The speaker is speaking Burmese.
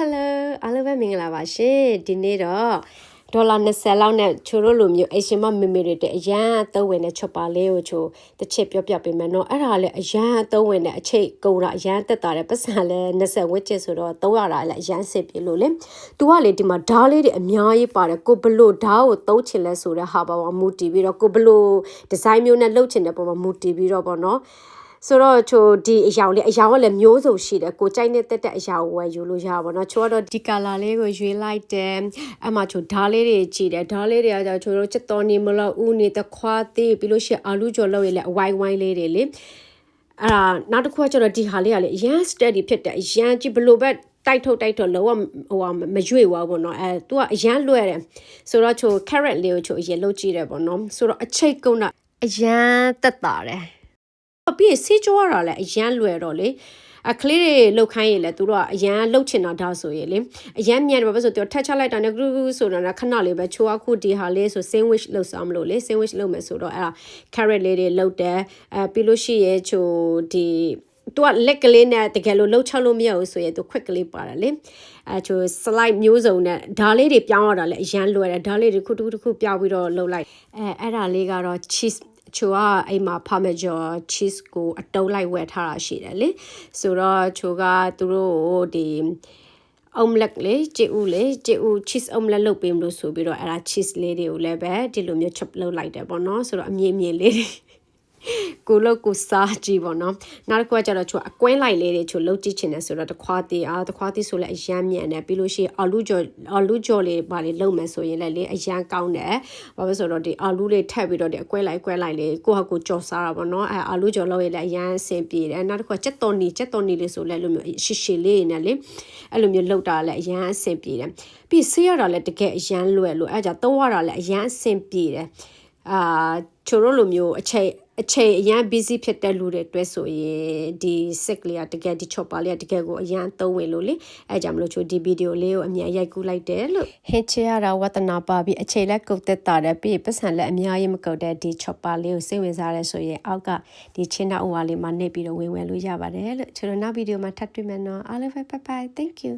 Hello အားလုံးပဲမင်္ဂလာပါရှင်ဒီနေ့တော့ဒေါ်လာ20လောက်နဲ့ချိုတို့လိုမျိုးအရှင်မမေမေတွေတဲ့အရန်အသုံးဝင်တဲ့ချွတ်ပါလေးကိုချိုတစ်ချက်ပြောပြပေးမယ်နော်အဲ့ဒါလည်းအရန်အသုံးဝင်တဲ့အချိတ်ကုန်တာအရန်တက်တာတဲ့ပတ်စံလည်း20ဝက်ချစ်ဆိုတော့300တာလည်းအရန်စစ်ပြီလို့လေသူကလေဒီမှာဓားလေးတွေအများကြီးပါတယ်ကိုဘလို့ဓားကိုသုံးချင်လဲဆိုတဲ့ဟာပါမူတည်ပြီးတော့ကိုဘလို့ဒီဇိုင်းမျိုးနဲ့လုပ်ချင်တဲ့ပုံမှာမူတည်ပြီးတော့ပေါ့နော်ဆိုတော့ချိုဒီအယောင်ကလည်းမျိုးစုံရှိတယ်ကိုကြိုက်နေတဲ့တဲ့အယောင်ဝယ်ယူလို့ရပါတော့ချိုကတော့ဒီ color လေးကိုရွေးလိုက်တယ်အမှချိုဓားလေးတွေကြည့်တယ်ဓားလေးတွေကချိုတို့ချက်တော်နေမလို့ဦးနေတခွားသေးပြီးလို့ရှိရင်အာလူကျော်လောက်ရလေအဝိုင်းဝိုင်းလေးတွေလေအဲ့ဒါနောက်တစ်ခုကကျတော့ဒီဟာလေးကလေအရန် steady ဖြစ်တယ်အရန်ကြည့်ဘလို့ပဲတိုက်ထုတ်လောမရွေ့သွားဘူးเนาะသူကအရန်လွယ်တယ်ဆိုတော့ချို carrot လေးကိုချိုအရင်လုပ်ကြည့်တယ်ပေါ့เนาะဆိုတော့အချိတ်ကုန်းတာအရန်တက်တာတယ်ပြီးစီကြွားတာလည်းအရန်လွယ်တော့လေအခလေးတွေလှုပ်ခိုင်းရင်လည်းသူတို့ကအရန်လှုပ်ချင်တာဒါဆိုရင်လေအရန်မြန်တယ်ပဲဆိုတော့ထက်ချလိုက်တာနဲ့ဂရုဆိုတာကခဏလေးပဲချိုးအခုဒီဟာလေးဆို sandwich လုပ်စားမလို့လေ sandwich လုပ်မယ်ဆိုတော့အဲ့ဒါ carrot လေးတွေလှုပ်တယ်ပြီးလို့ရှိရဲ့ချိုဒီသူကလက်ကလေးနဲ့တကယ်လို့လှုပ်ချလို့မရဘူးဆိုရင်သူ quick ကလေးပါတယ်လေချို slide မျိုးစုံနဲ့ဓာလေးတွေပြောင်းရတာလည်းအရန်လွယ်တယ်ဓာလေးတွေတစ်ခုပြောင်းပြီးတော့လှုပ်လိုက်အဲ့ဒါလေးကတော့ cheeseချိုကအိမ်မှာ parmesan cheese ကိုအတုံးလိုက်ဝယ်ထားတာရှိတယ်လေဆိုတော့ချိုကသူတို့ဒီ omelette လေကျူလေကျူ cheese omelette လုပ်ပေးမလို့ဆိုပြီးတော့အဲ့ဒါ cheese လေးတွေကိုလည်းပဲဒီလိုမျိုး chop လုပ်လိုက်တယ်ပေါ့နော်ဆိုတော့အမြင်လေးကိုလောက်ကိုစားကြည့်ပေါ့နော်နောက်တစ်ခုကကျတော့ချိုအကွင်းလိုက်လေးတွေချိုလှုပ်ကြည့်ချင်တယ်ဆိုတော့တခွားသေးဆိုလည်းအရန်မြန်တယ်ပြီးလို့ရှိရင်အာလူကြော်လေးပါလေလုံမယ်ဆိုရင်လည်းလေအရန်ကောင်းတယ်ဘာလို့ဆိုတော့ဒီအာလူလေးထပ်ပြီးတော့ဒီအကွဲလိုက်လေးကိုဟာကိုကြော်စားတာပေါ့နော်အာလူကြော်လောက်ရလည်းအရန်အဆင်ပြေတယ်နောက်တစ်ခုကကြက်တော်နီလေးဆိုလည်းလိုမျိုးရှည်လေးနဲ့လေအဲ့လိုမျိုးလှုပ်တာလည်းအရန်အဆင်ပြေတယ်ပြီးဆေးရတာလည်းတကယ်အရန်လွယ်လို့အဲ့ကြသုံးရတာလည်းအရန်အဆင်ပြေတယ်ချိုတို့လိုမျိုးအချိန်အရန် busy ဖြစ်တဲ့လူတွေအတွက်ဆိုရင်ဒီ sick လေးကတကယ်ဒီ chopper လေးကတကယ်ကိုအရန်သုံးဝင်လို့လေအဲကြောင့်မလို့ချိုဒီဗီဒီယိုလေးကိုအမြန်ရိုက်ကူးလိုက်တယ်လို့ဟင်းချရတာဝတနာပါပြီးအချိန်လက်ကုတ်သက်တာတယ်ပြီးပတ်စံလက်အများကြီးမကုတ်တဲ့ဒီ chopper လေးကိုစိတ်ဝင်စားရဲဆိုရင်အောက်ကဒီချင်းနောက်ဝါလေးမှာနှိပ်ပြီးတော့ဝင်လို့ရပါတယ်လို့ချိုတို့နောက်ဗီဒီယိုမှာထပ်တွေ့မယ်နော်အားလုံးပဲ bye bye thank you